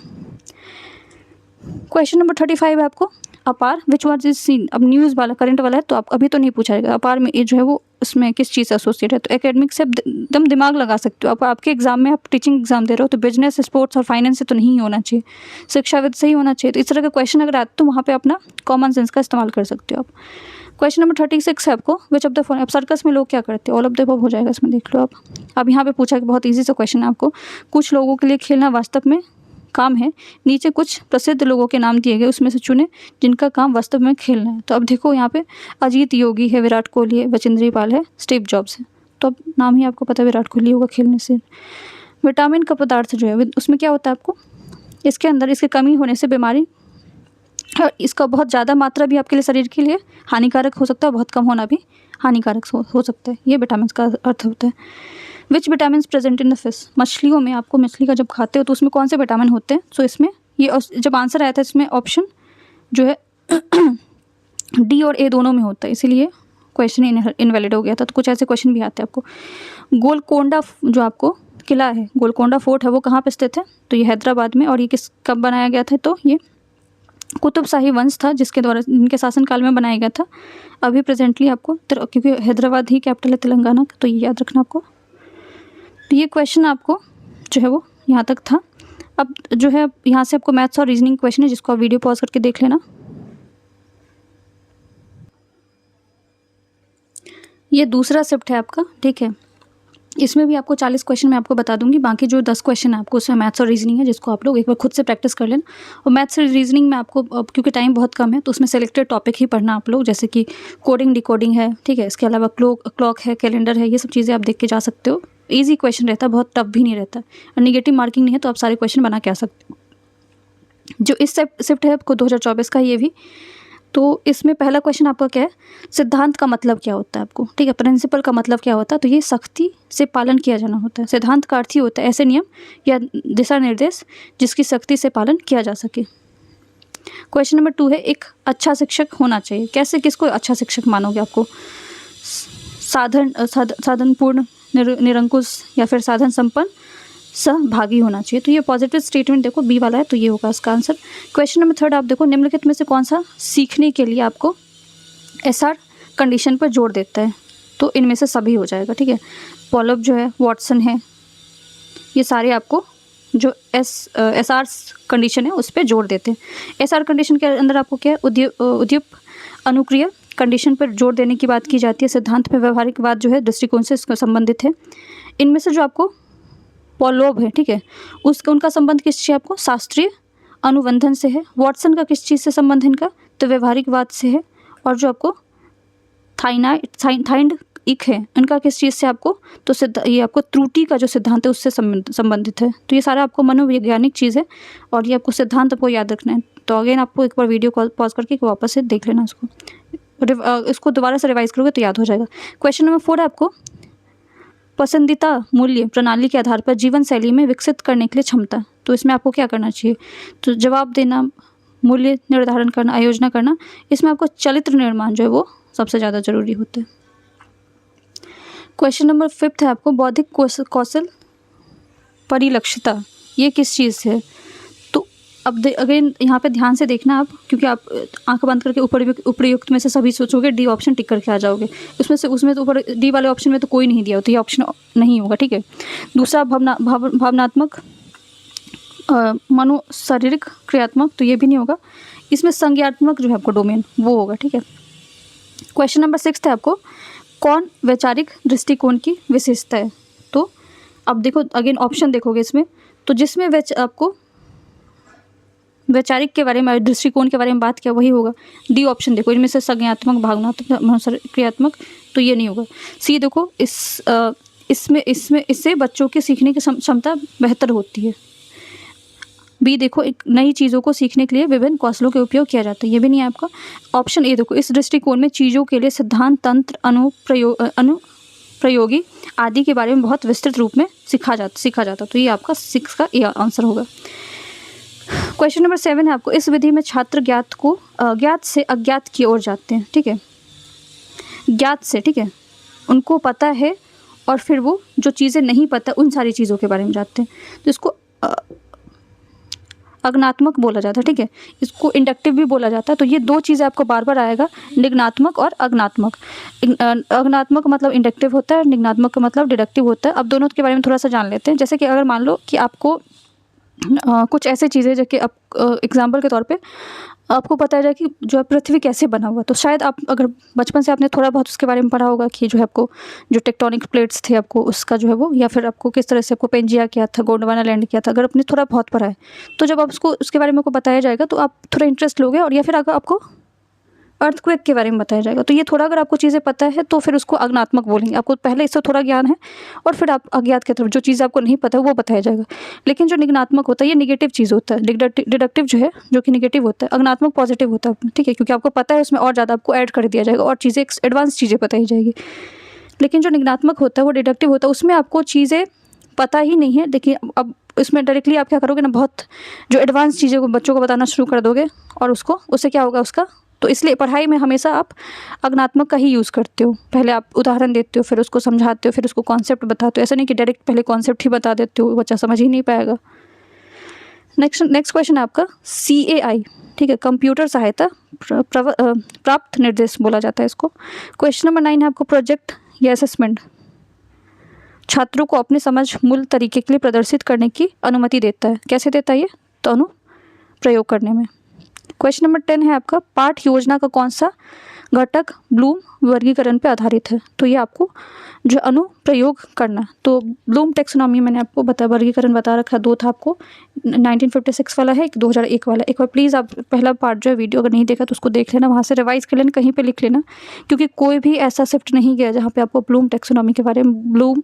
क्वेश्चन नंबर 35 है आपको, अपार विच वाज इज सीन। अब न्यूज़ वाला करंट वाला है तो आप अभी तो नहीं पूछा जाएगा। अपार में ये जो है वो उसमें किस चीज़ से एसोसिएट है, तो एकेडमिक से एकदम दिमाग लगा सकते हो। अब आपके एग्जाम में आप टीचिंग एग्जाम दे रहे हो तो बिजनेस, स्पोर्ट्स और फाइनेंस से तो नहीं होना चाहिए, शिक्षाविद से ही होना चाहिए। तो इस तरह के क्वेश्चन अगर आते तो वहाँ पे अपना कॉमन सेंस का इस्तेमाल कर सकते हो आप। क्वेश्चन नंबर 36 है आपको, विच ऑफ द फॉलोइंग। अब सर्कस में लोग क्या करते हैं, ऑल ऑफ द अबव हो जाएगा, इसमें देख लो आप। अब यहाँ पे पूछा कि बहुत ईजी सा क्वेश्चन है आपको, कुछ लोगों के लिए खेलना वास्तव में काम है, नीचे कुछ प्रसिद्ध लोगों के नाम दिए गए, उसमें से चुने जिनका काम वास्तव में खेलना है। तो अब देखो यहाँ पे अजीत योगी है, विराट कोहली है, बचिंद्री पाल है, स्टीव जॉब्स है। तो अब नाम ही आपको पता है विराट कोहली होगा खेलने से। विटामिन का पदार्थ जो है उसमें क्या होता है आपको, इसके अंदर इसकी कमी होने से बीमारी, और इसका बहुत ज़्यादा मात्रा भी आपके लिए शरीर के लिए हानिकारक हो सकता है, बहुत कम होना भी हानिकारक हो सकता है। ये विटामिन का अर्थ होता है। Which vitamin present in the fish. मछलियों में आपको, मछली का जब खाते हो तो उसमें कौन से विटामिन होते हैं। सो इसमें ये जब आंसर आया था इसमें ऑप्शन जो है डी और ए दोनों में होता है, इसीलिए क्वेश्चन इनवैलिड हो गया था। तो कुछ ऐसे क्वेश्चन भी आते हैं आपको। गोलकोंडा जो आपको किला है, गोलकोंडा फोर्ट है, वो कहाँ पे स्थित है, तो ये हैदराबाद में। और ये कब बनाया गया था, तो ये कुतुब शाही वंश था जिसके द्वारा, इनके शासनकाल में बनाया गया था। अभी प्रेजेंटली आपको क्योंकि हैदराबाद ही कैपिटल है तेलंगाना का, तो ये याद रखना आपको। तो ये क्वेश्चन आपको जो है वो यहाँ तक था। अब जो है यहाँ से आपको मैथ्स और रीजनिंग क्वेश्चन है, जिसको आप वीडियो पॉज करके देख लेना। ये दूसरा शिफ्ट है आपका, ठीक है। इसमें भी आपको 40 क्वेश्चन मैं आपको बता दूंगी, बाकी जो 10 क्वेश्चन है आपको उसमें मैथ्स और रीजनिंग है, जिसको आप लोग एक बार खुद से प्रैक्टिस कर लेना। और मैथ्स और रीजनिंग में आपको क्योंकि टाइम बहुत कम है तो उसमें सेलेक्टेड टॉपिक ही पढ़ना आप लोग, जैसे कि कोडिंग डिकोडिंग है, ठीक है। इसके अलावा क्लॉक है, कैलेंडर है, ये सब चीज़ें आप देख के जा सकते हो। ईजी क्वेश्चन रहता है, बहुत टफ भी नहीं रहता, और निगेटिव मार्किंग नहीं है, तो आप सारे क्वेश्चन बना के आ सकते हो। जो इस शिफ्ट है आपको 2024 का, ये भी तो इसमें पहला क्वेश्चन आपका क्या है, सिद्धांत का मतलब क्या होता है आपको, ठीक है। प्रिंसिपल का मतलब क्या होता है, तो ये सख्ती से पालन किया जाना होता है। सिद्धांत का अर्थ ही होता है ऐसे नियम या दिशा निर्देश जिसकी सख्ती से पालन किया जा सके। क्वेश्चन नंबर 2 है, एक अच्छा शिक्षक होना चाहिए। कैसे, किसको अच्छा शिक्षक मानोगे आपको, साधनपूर्ण, निरंकुश, या फिर साधन संपन्न, सहभागी होना चाहिए। तो ये पॉजिटिव स्टेटमेंट देखो बी वाला है, तो ये होगा इसका आंसर। क्वेश्चन नंबर 3 आप देखो, निम्नलिखित में से कौन सा सीखने के लिए आपको एसआर कंडीशन पर जोर देता है, तो इनमें से सभी हो जाएगा, ठीक है। पॉलप जो है, वॉटसन है, ये सारे आपको जो एसआर कंडीशन है उस पर जोर देते हैं। एसआर कंडीशन के अंदर आपको क्या है, उद्दीप अनुक्रिय कंडीशन पर जोर देने की बात की जाती है। सिद्धांत में व्यवहारिकवाद जो है दृष्टिकोण से इसको संबंधित है। इनमें से जो आपको पॉलोब है, ठीक है, उनका संबंध किस चीज़ आपको, शास्त्रीय अनुबंधन से है। वॉटसन का किस चीज़ से संबंध इनका, तो व्यवहारिकवाद से है। और जो आपको थाइंड इक है, इनका किस चीज़ से आपको, तो ये आपको त्रुटि का जो सिद्धांत है उससे संबंधित है। तो ये सारा आपको मनोवैज्ञानिक चीज़ है और ये आपको सिद्धांत आपको याद रखना है। तो अगेन आपको एक बार वीडियो कॉल पॉज करके वापस से देख लेना इसको दोबारा से रिवाइज करोगे तो याद हो जाएगा। क्वेश्चन नंबर 4 है आपको, पसंदीदा मूल्य प्रणाली के आधार पर जीवन शैली में विकसित करने के लिए क्षमता। तो इसमें आपको क्या करना चाहिए, तो जवाब देना, मूल्य निर्धारण करना, आयोजना करना। इसमें आपको चरित्र निर्माण जो है वो सबसे ज़्यादा जरूरी होता है। क्वेश्चन नंबर 5 है आपको, बौद्धिक कौशल परिलक्षिता, ये किस चीज़ से है। तो अब अगेन यहाँ पे ध्यान से देखना आप, क्योंकि आप आंख बंद करके उपयुक्त में से सभी सोचोगे, डी ऑप्शन टिक करके आ जाओगे। उसमें तो ऊपर डी वाले ऑप्शन में तो कोई नहीं दिया हो, तो ये ऑप्शन नहीं होगा, ठीक है। दूसरा भावनात्मक, मनो शारीरिक क्रियात्मक, तो ये भी नहीं होगा। इसमें संज्ञात्मक जो है आपको डोमेन वो होगा, ठीक है। क्वेश्चन नंबर 6 है आपको, कौन वैचारिक दृष्टिकोण की विशेषता है। तो अब देखो अगेन ऑप्शन देखोगे इसमें, तो जिसमें आपको वैचारिक के बारे में, दृष्टिकोण के बारे में बात किया वही होगा। डी ऑप्शन देखो, इनमें से संज्ञात्मक, भावनात्मक, क्रियात्मक, तो ये नहीं होगा। सी देखो, इससे बच्चों के सीखने की क्षमता बेहतर होती है। बी देखो, एक नई चीज़ों को सीखने के लिए विभिन्न कौशलों के उपयोग किया जाता है, ये भी नहीं है आपका। ऑप्शन ए देखो, इस दृष्टिकोण में चीज़ों के लिए सिद्धांत, तंत्र, अनुप्रयोगी आदि के बारे में बहुत विस्तृत रूप में सीखा जाता। तो ये आपका 6 का ए आंसर होगा। क्वेश्चन नंबर 7 है आपको, इस विधि में छात्र ज्ञात से अज्ञात की ओर जाते हैं, ठीक है। ज्ञात से, ठीक है, उनको पता है और फिर वो जो चीज़ें नहीं पता उन सारी चीज़ों के बारे में जानते हैं, तो इसको अज्ञात्मक बोला जाता है, ठीक है। इसको इंडक्टिव भी बोला जाता है। तो ये दो चीज़ें आपको बार बार आएगा, निगनात्मक और अज्ञात्मक। अज्ञात्मक मतलब इंडक्टिव होता है, निगनात्मक का मतलब डिडक्टिव होता है। अब दोनों के बारे में थोड़ा सा जान लेते हैं। जैसे कि अगर मान लो कि आपको कुछ ऐसे चीज़ें जो कि अब एग्जाम्पल के तौर पे आपको पता है कि जो है पृथ्वी कैसे बना हुआ, तो शायद आप अगर बचपन से आपने थोड़ा बहुत उसके बारे में पढ़ा होगा कि जो है आपको जो टेक्टोनिक प्लेट्स थे आपको उसका जो है वो, या फिर आपको किस तरह से आपको पेंजिया किया था, गोंडवाना लैंड किया था, अगर आपने थोड़ा बहुत पढ़ा है तो जब आप उसको उसके बारे में आपको बताया जाएगा तो आप थोड़ा इंटरेस्ट लोगे। और या फिर अगर आपको अर्थक्वेक के बारे में बताया जाएगा तो ये थोड़ा अगर आपको चीज़ें पता है तो फिर उसको अज्ञात्मक बोलेंगे। आपको पहले इससे थोड़ा ज्ञान है और फिर आप अज्ञात की तरफ जो चीज़ आपको नहीं पता है वो बताया जाएगा। लेकिन जो निगनात्मक होता है ये निगेटिव चीज़ होता है, डिडक्टिव जो है जो कि निगेटिव होता है, अज्ञात्मक पॉजिटिव होता है, ठीक है, क्योंकि आपको पता है उसमें और ज़्यादा आपको ऐड कर दिया जाएगा और चीज़ें एडवांस चीज़ें बताई जाएगी। लेकिन जो निगनात्मक होता है वो डिडक्टिव होता है, उसमें आपको चीज़ें पता ही नहीं है। देखिए अब इसमें डायरेक्टली आप क्या करोगे ना, बहुत जो एडवांस चीज़ें को बच्चों को बताना शुरू कर दोगे और उससे क्या होगा उसका। तो इसलिए पढ़ाई में हमेशा आप अज्ञात्मक का ही यूज़ करते हो। पहले आप उदाहरण देते हो, फिर उसको समझाते हो, फिर उसको कॉन्सेप्ट बताते हो। ऐसा नहीं कि डायरेक्ट पहले कॉन्सेप्ट ही बता देते हो, बच्चा समझ ही नहीं पाएगा। नेक्स्ट क्वेश्चन है आपका CAI, ठीक है, कंप्यूटर सहायता प्राप्त निर्देश बोला जाता है इसको। क्वेश्चन नंबर 9 है आपको, प्रोजेक्ट या असेसमेंट छात्रों को अपने समझ मूल तरीके के लिए प्रदर्शित करने की अनुमति देता है। कैसे देता है ये, तो अनुप्रयोग करने में। क्वेश्चन नंबर 10 है आपका, पाठ योजना का कौन सा घटक ब्लूम वर्गीकरण पे आधारित है। तो ये आपको जो अनुप्रयोग करना, तो ब्लूम टेक्सोनॉमी मैंने आपको वर्गीकरण बता रखा, 2 था आपको, 1956 वाला है, एक 2001 वाला। एक बार प्लीज़ आप पहला पार्ट जो है वीडियो अगर नहीं देखा तो उसको देख लेना, वहाँ से रिवाइज कर लेना, कहीं पे लिख लेना, क्योंकि कोई भी ऐसा शिफ्ट नहीं गया जहाँ पे आपको ब्लूम टेक्सोनॉमी के बारे में, ब्लूम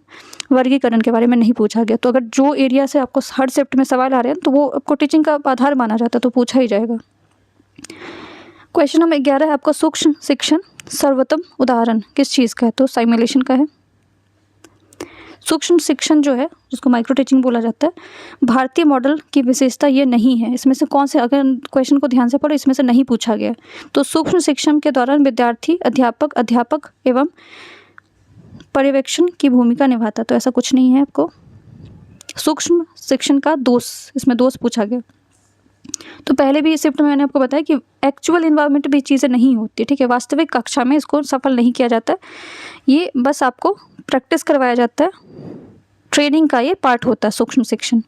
वर्गीकरण के बारे में नहीं पूछा गया। तो अगर जो एरिया से आपको हर शिफ्ट में सवाल आ रहे हैं तो वो आपको टीचिंग का आधार माना जाता है, तो पूछा ही जाएगा। क्वेश्चन नंबर 11 है आपका, सूक्ष्म शिक्षण सर्वोत्तम उदाहरण किस चीज़ का है, तो साइमुलेशन का है। सूक्ष्म शिक्षण जो है जिसको माइक्रो टीचिंग बोला जाता है, भारतीय मॉडल की विशेषता ये नहीं है। इसमें से कौन से, अगर क्वेश्चन को ध्यान से पढ़ो, इसमें से नहीं पूछा गया। तो सूक्ष्म शिक्षण के दौरान विद्यार्थी अध्यापक एवं पर्यवेक्षण की भूमिका निभाता, तो ऐसा कुछ नहीं है आपको। सूक्ष्म शिक्षण का दोष, इसमें दोष पूछा गया। तो पहले भी इस शिफ्ट में मैंने आपको बताया कि एक्चुअल इन्वायरमेंट भी चीज़ें नहीं होती, ठीक है, वास्तविक कक्षा में इसको सफल नहीं किया जाता है, ये बस आपको प्रैक्टिस करवाया जाता है, ट्रेनिंग का ये पार्ट होता है सूक्ष्म शिक्षण।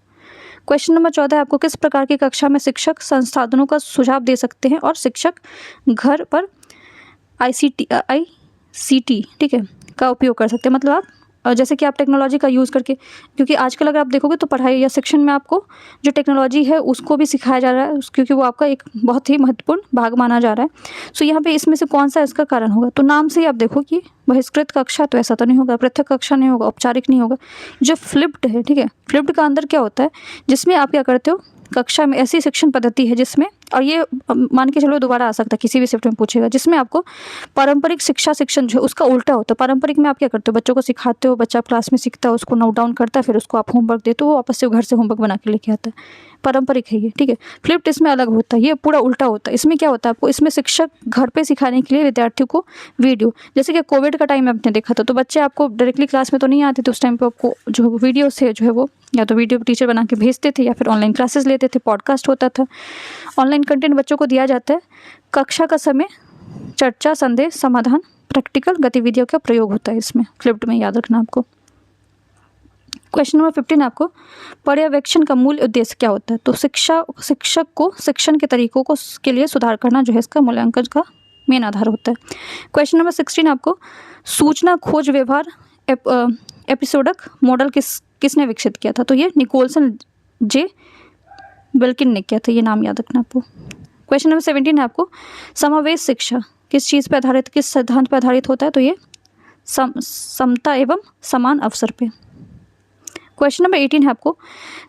क्वेश्चन नंबर 14 है आपको, किस प्रकार की कक्षा में शिक्षक संसाधनों का सुझाव दे सकते हैं और शिक्षक घर पर ICT, ठीक है, का उपयोग कर सकते हैं। मतलब आप जैसे कि आप टेक्नोलॉजी का यूज़ करके, क्योंकि आजकल अगर आप देखोगे तो पढ़ाई या शिक्षण में आपको जो टेक्नोलॉजी है उसको भी सिखाया जा रहा है, क्योंकि वो आपका एक बहुत ही महत्वपूर्ण भाग माना जा रहा है। सो यहाँ पे इसमें से कौन सा इसका कारण होगा, तो नाम से ही आप देखो कि बहिष्कृत कक्षा, तो ऐसा तो नहीं होगा, पृथक कक्षा नहीं होगा, औपचारिक नहीं होगा। जो फ्लिप्ड है, ठीक है, फ्लिप्ड का अंदर क्या होता है, जिसमें आप क्या करते हो, कक्षा में ऐसी शिक्षण पद्धति है जिसमें, और ये मान के चलो दोबारा आ सकता है किसी भी शिफ्ट में पूछेगा, जिसमें आपको पारंपरिक शिक्षण जो है उसका उल्टा होता है। पारंपरिक में आप क्या करते हो, बच्चों को सिखाते हो, बच्चा क्लास में सीखता है, उसको नोट डाउन करता है, फिर उसको आप होमवर्क देते हो, वो वापस से घर से होमवर्क बना के लेके आता है। पारंपरिक है ये, ठीक है। फ्लिप्ड इसमें अलग होता है, ये पूरा उल्टा होता है। इसमें क्या होता है आपको, इसमें शिक्षक घर पे सिखाने के लिए विद्यार्थियों को वीडियो, जैसे कि कोविड का टाइम आपने देखा था, तो बच्चे आपको डायरेक्टली क्लास में तो नहीं आते थे, उस टाइम पे आपको जो वीडियो से जो है वो या तो वीडियो टीचर बना के भेजते थे या फिर ऑनलाइन क्लासेस लेते थे, पॉडकास्ट होता था, ऑनलाइन कंटेंट बच्चों को दिया जाता है। कक्षा का समय चर्चा, संदेश, समाधान, प्रैक्टिकल गतिविधियों का प्रयोग होता है इसमें, फ्लिप्ड में, याद रखना आपको। क्वेश्चन नंबर 15 आपको, पर्यवेक्षण का मूल उद्देश्य क्या होता है, तो शिक्षक को शिक्षण के तरीकों को के लिए सुधार करना जो है इसका मूल्यांकन का मेन आधार होता है। क्वेश्चन नंबर 16 आपको, सूचना खोज व्यवहार एपिसोडिक मॉडल किसने विकसित किया था, तो ये निकोलसन जे बिल्किन ने किया था, ये नाम याद रखना आपको। क्वेश्चन नंबर 17 है आपको, समावेश शिक्षा किस चीज़ पर आधारित, किस सिद्धांत पर आधारित होता है, तो ये समता एवं समान अवसर पे। क्वेश्चन नंबर 18 है आपको,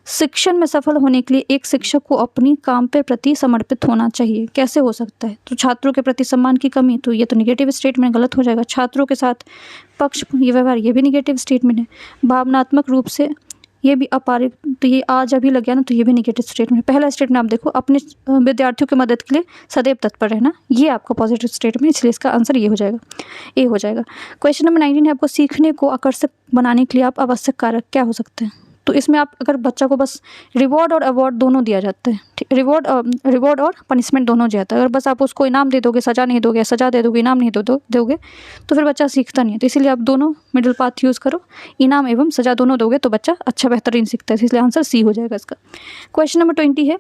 शिक्षण में सफल होने के लिए एक शिक्षक को अपनी काम पे प्रति समर्पित होना चाहिए, कैसे हो सकता है? तो छात्रों के प्रति सम्मान की कमी, तो ये तो निगेटिव स्टेटमेंट गलत हो जाएगा। छात्रों के साथ पक्ष ये व्यवहार, ये भी निगेटिव स्टेटमेंट है। भावनात्मक रूप से, ये भी अपारिक, तो ये आज अभी लग गया ना, तो ये भी निगेटिव स्टेटमेंट है। पहला स्टेटमेंट आप देखो, अपने विद्यार्थियों की मदद के लिए सदैव तत्पर रहना, ये आपका पॉजिटिव स्टेटमेंट, इसलिए इसका आंसर ये हो जाएगा, ए हो जाएगा। क्वेश्चन नंबर 19 है आपको, सीखने को आकर्षक बनाने के लिए आप आवश्यक कारक क्या हो सकते हैं? तो इसमें आप अगर बच्चा को बस रिवॉर्ड और अवार्ड दोनों दिया जाता है, ठीक, रिवॉर्ड और पनिशमेंट दोनों दिया जाता है। अगर बस आप उसको इनाम दे दोगे, सजा नहीं दोगे, सजा दे दोगे, इनाम नहीं दोगे, तो फिर बच्चा सीखता नहीं है। तो इसीलिए आप दोनों मिडिल पाथ यूज़ करो, इनाम एवं सजा दोनों दोगे तो बच्चा अच्छा बेहतरीन सीखता है, इसलिए आंसर सी हो जाएगा इसका। क्वेश्चन नंबर 20 है,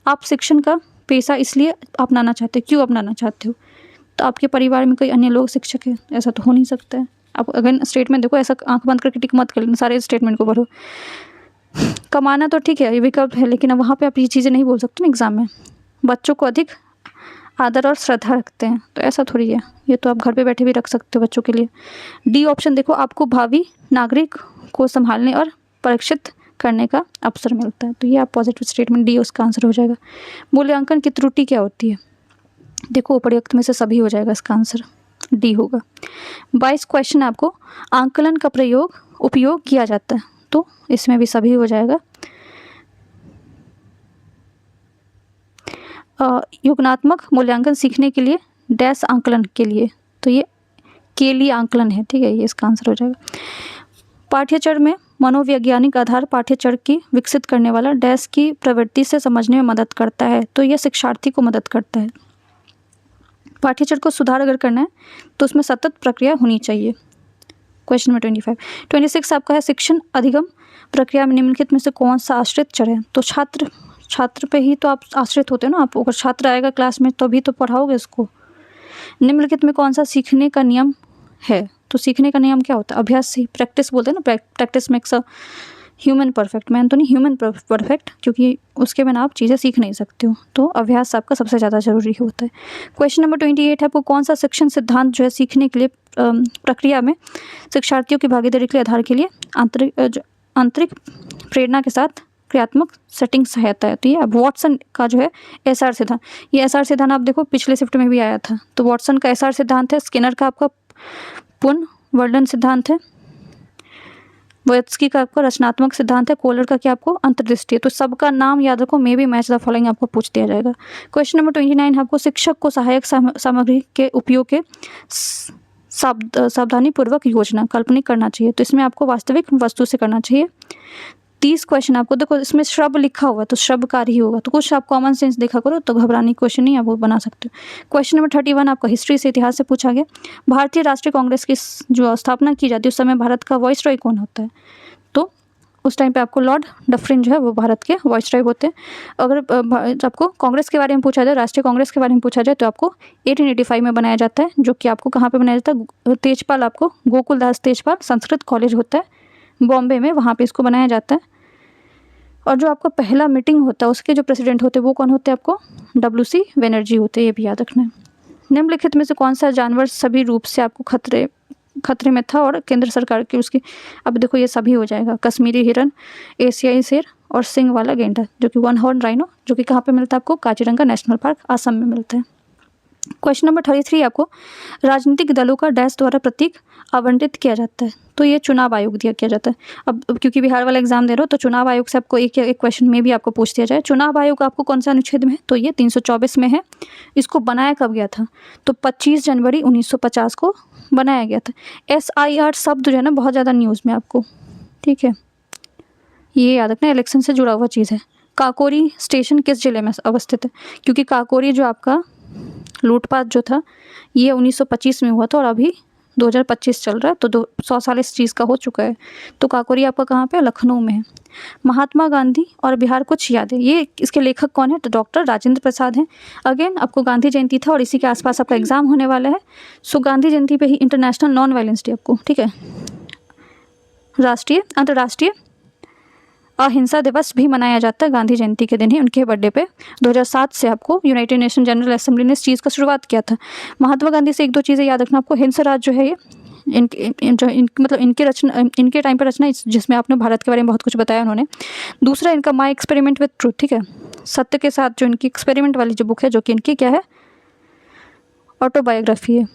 आप शिक्षण का पेशा इसलिए अपनाना चाहते हो, क्यों अपनाना चाहते हो? तो आपके परिवार में कोई अन्य लोग शिक्षक है, ऐसा तो हो नहीं सकता है। आप अगर स्टेटमेंट देखो, ऐसा आंख बंद करके टिक मत कर लेना, सारे स्टेटमेंट को पढ़ो। कमाना तो ठीक है, ये विकल्प है, लेकिन अब वहाँ पे आप ये चीज़ें नहीं बोल सकते ना एग्जाम में। बच्चों को अधिक आदर और श्रद्धा रखते हैं, तो ऐसा थोड़ी है, ये तो आप घर पे बैठे भी रख सकते हो बच्चों के लिए। डी ऑप्शन देखो, आपको भावी नागरिक को संभालने और परीक्षित करने का अवसर मिलता है, तो ये आप पॉजिटिव स्टेटमेंट डी उसका आंसर हो जाएगा। मूल्यांकन की त्रुटि क्या होती है? देखो उपर्युक्त में से सभी हो जाएगा, इसका आंसर डी होगा। 22 क्वेश्चन आपको, आंकलन का उपयोग किया जाता है, तो इसमें भी सभी हो जाएगा। युग्मात्मक मूल्यांकन सीखने के लिए, डैश आंकलन के लिए, तो ये के लिए आंकलन है, ठीक है, ये इसका आंसर हो जाएगा। पाठ्यचर्या में मनोवैज्ञानिक आधार पाठ्यचर्या की विकसित करने वाला, डैश की प्रवृत्ति से समझने में मदद करता है, तो यह शिक्षार्थी को मदद करता है। पाठ्यचर्या को सुधार अगर करना है तो उसमें सतत प्रक्रिया होनी चाहिए। क्वेश्चन नंबर 25 26 आपका है, शिक्षण अधिगम प्रक्रिया में निम्नलिखित में से कौन सा आश्रित चर है? तो छात्र पे ही तो आप आश्रित होते हो ना, आप अगर छात्र आएगा क्लास में तभी तो पढ़ाओगे उसको। निम्नलिखित में कौन सा सीखने का नियम है? तो सीखने का नियम क्या होता है? अभ्यास से, प्रैक्टिस बोलते हैं ना, practice makes a human perfect, man तो नहीं, ह्यूमन परफेक्ट, क्योंकि उसके बिना आप चीज़ें सीख नहीं सकते हो, तो अभ्यास आपका सबसे ज़्यादा जरूरी होता है। क्वेश्चन नंबर 28 है आपको, कौन सा शिक्षण सिद्धांत जो है सीखने के लिए प्रक्रिया में शिक्षार्थियों की भागीदारी के लिए आधार के लिए आंतरिक प्रेरणा के साथ क्रियात्मक सेटिंग सहायता है? तो ये वॉटसन का जो है एसआर सिद्धांत, ये एसआर सिद्धांत आप देखो पिछले शिफ्ट में भी आया था, तो वॉटसन का एसआर सिद्धांत है, स्किनर का आपका पुनर्वर्धन सिद्धांत है, वोत्स्की का आपका रचनात्मक सिद्धांत है, कोलर का क्या आपको अंतर्दृष्टि है। तो सबका नाम याद रखो, may be match the following आपको पूछ दिया जाएगा। क्वेश्चन नंबर 29 आपको, शिक्षक को सहायक सामग्री के उपयोग के सावधानी पूर्वक योजना काल्पनिक करना चाहिए, तो इसमें आपको वास्तविक वस्तु से करना चाहिए। 30 क्वेश्चन आपको देखो, इसमें श्रब लिखा हुआ तो श्रबकारी ही होगा, तो कुछ आप कॉमन सेंस देखा करो, तो घबराने की क्वेश्चन नहीं आप वो बना सकते हो। क्वेश्चन नंबर 31 आपका हिस्ट्री से, इतिहास से पूछा गया, भारतीय राष्ट्रीय कांग्रेस की जो स्थापना की जाती है उस समय भारत का वॉइसरॉय कौन होता है? तो उस टाइम पे आपको लॉर्ड डफरिन जो है वो भारत के वॉइसरॉय होते हैं। अगर आपको कांग्रेस के बारे में पूछा जाए, राष्ट्रीय कांग्रेस के बारे में पूछा जाए, तो आपको 1885 में बनाया जाता है, जो कि आपको कहाँ पे बनाया जाता है? तेजपाल, आपको गोकुलदास तेजपाल संस्कृत कॉलेज होता है बॉम्बे में, वहाँ पे इसको बनाया जाता है। और जो आपका पहला मीटिंग होता है उसके जो प्रेसिडेंट होते हैं वो कौन होते हैं? आपको WC बनर्जी होते हैं, ये भी याद रखना है। निम्नलिखित में से कौन सा जानवर सभी रूप से आपको खतरे में था और केंद्र सरकार की उसकी, अब देखो ये सभी हो जाएगा, कश्मीरी हिरन, एशियाई शेर और सिंग वाला गेंडा, जो कि 1 हॉर्न राइनो, जो कि कहाँ पे मिलता है? आपको काजीरंगा नेशनल पार्क असम में मिलता है। क्वेश्चन नंबर 33 आपको, राजनीतिक दलों का डैश द्वारा प्रतीक आवंटित किया जाता है, तो ये चुनाव आयोग किया जाता है। अब क्योंकि बिहार वाला एग्जाम दे रहे हो तो चुनाव आयोग से आपको एक क्वेश्चन में भी आपको पूछ दिया जाए, चुनाव आयोग आपको कौन सा अनुच्छेद में है? तो ये 324 में है। इसको बनाया कब गया था? तो 25 जनवरी 1950 को बनाया गया था। SIR शब्द जो है ना बहुत ज़्यादा न्यूज़ में आपको, ठीक है, ये याद रखना, इलेक्शन से जुड़ा हुआ चीज़ है। काकोरी स्टेशन किस जिले में अवस्थित है? क्योंकि काकोरी जो आपका लूटपाट जो था ये 1925 में हुआ था और अभी 2025 चल रहा है, तो 100 साल इस चीज़ का हो चुका है। तो काकोरी आपका कहाँ पे? लखनऊ में है। महात्मा गांधी और बिहार कुछ यादें, ये इसके लेखक कौन है? तो डॉक्टर राजेंद्र प्रसाद हैं। अगेन आपको गांधी जयंती था और इसी के आसपास आपका एग्जाम होने वाला है, सो गांधी जयंती पे ही इंटरनेशनल नॉन वायलेंस डे आपको, ठीक है, अंतर्राष्ट्रीय अहिंसा दिवस भी मनाया जाता है गांधी जयंती के दिन ही, उनके बर्थडे पे। 2007 से आपको यूनाइटेड नेशन जनरल असेंबली ने इस चीज़ का शुरुआत किया था। महात्मा गांधी से एक दो चीज़ें याद रखना आपको, हिंसा राज जो है ये मतलब इनके टाइम पर रचना जिसमें आपने भारत के बारे में बहुत कुछ बताया उन्होंने। दूसरा इनका माई एक्सपेरिमेंट विथ ट्रूथ, ठीक है, सत्य के साथ जो इनकी एक्सपेरिमेंट वाली जो बुक है, जो कि इनकी क्या है, ऑटोबायोग्राफी है।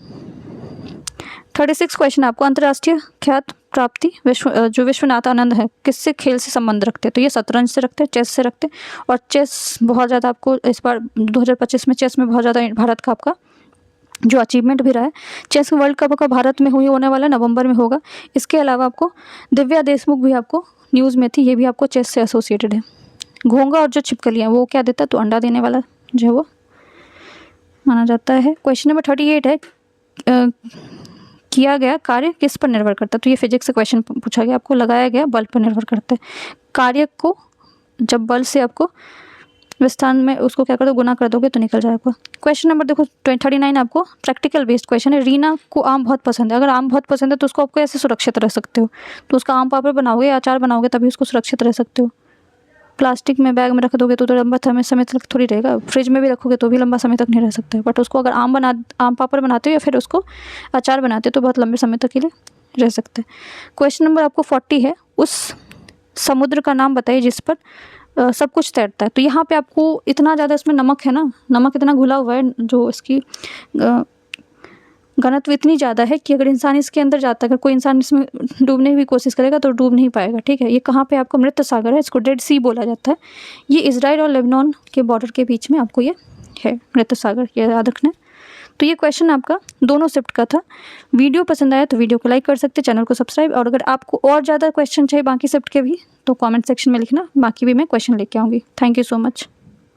36 क्वेश्चन आपको, अंतर्राष्ट्रीय ख्यात प्राप्ति जो विश्वनाथ आनंद है किससे खेल से संबंध रखते हैं, तो ये शतरंज से रखते हैं, चेस से रखते हैं। और चेस बहुत ज़्यादा आपको इस बार 2025 में चेस में बहुत ज़्यादा भारत का आपका जो अचीवमेंट भी रहा है। चेस वर्ल्ड कप का भारत में होने वाला नवंबर में होगा। इसके अलावा आपको दिव्या देशमुख भी आपको न्यूज़ में थी, ये भी आपको चेस से एसोसिएटेड है। घोंगा और जो छिपकलियाँ वो क्या देता है, तो अंडा देने वाला जो है वो माना जाता है। क्वेश्चन नंबर 38 है, किया गया कार्य किस पर निर्भर करता है, तो ये फिजिक्स से क्वेश्चन पूछा गया आपको। लगाया गया बल पर निर्भर करता है। कार्य को जब बल से आपको विस्थान में उसको क्या कर दो, गुना कर दोगे तो निकल जाएगा। क्वेश्चन नंबर देखो 39 आपको प्रैक्टिकल बेस्ड क्वेश्चन है। रीना को आम बहुत पसंद है, अगर आम बहुत पसंद है तो उसको आपको ऐसे सुरक्षित रह सकते हो, तो उसका आम पापड़ बनाओगे या अचार बनाओगे तभी उसको सुरक्षित रह सकते हो। प्लास्टिक में बैग में रख दोगे तो लंबा समय तक थोड़ी रहेगा, फ्रिज में भी रखोगे तो भी लंबा समय तक नहीं रह सकता है। बट उसको अगर आम पापड़ बनाते हो या फिर उसको अचार बनाते हो तो बहुत लंबे समय तक के लिए रह सकते हैं। क्वेश्चन नंबर आपको 40 है, उस समुद्र का नाम बताइए जिस पर सब कुछ तैरता है। तो यहाँ पे आपको इतना ज़्यादा इसमें नमक है ना, नमक इतना घुला हुआ है, जो इसकी घनत्व इतनी ज़्यादा है कि अगर इंसान इसके अंदर जाता है, अगर कोई इंसान इसमें डूबने की भी कोशिश करेगा तो डूब नहीं पाएगा, ठीक है। ये कहाँ पे आपको मृत सागर है, इसको डेड सी बोला जाता है। ये इजराइल और लेबनान के बॉर्डर के बीच में आपको ये है मृत सागर, ये याद रखना है। तो ये क्वेश्चन आपका दोनों शिफ्ट का था। वीडियो पसंद आया तो वीडियो को लाइक कर सकते, चैनल को सब्सक्राइब, और अगर आपको और ज़्यादा क्वेश्चन चाहिए बाकी शिफ्ट के भी तो कमेंट सेक्शन में लिखना, बाकी भी मैं क्वेश्चन लेके आऊँगी। Thank you so much.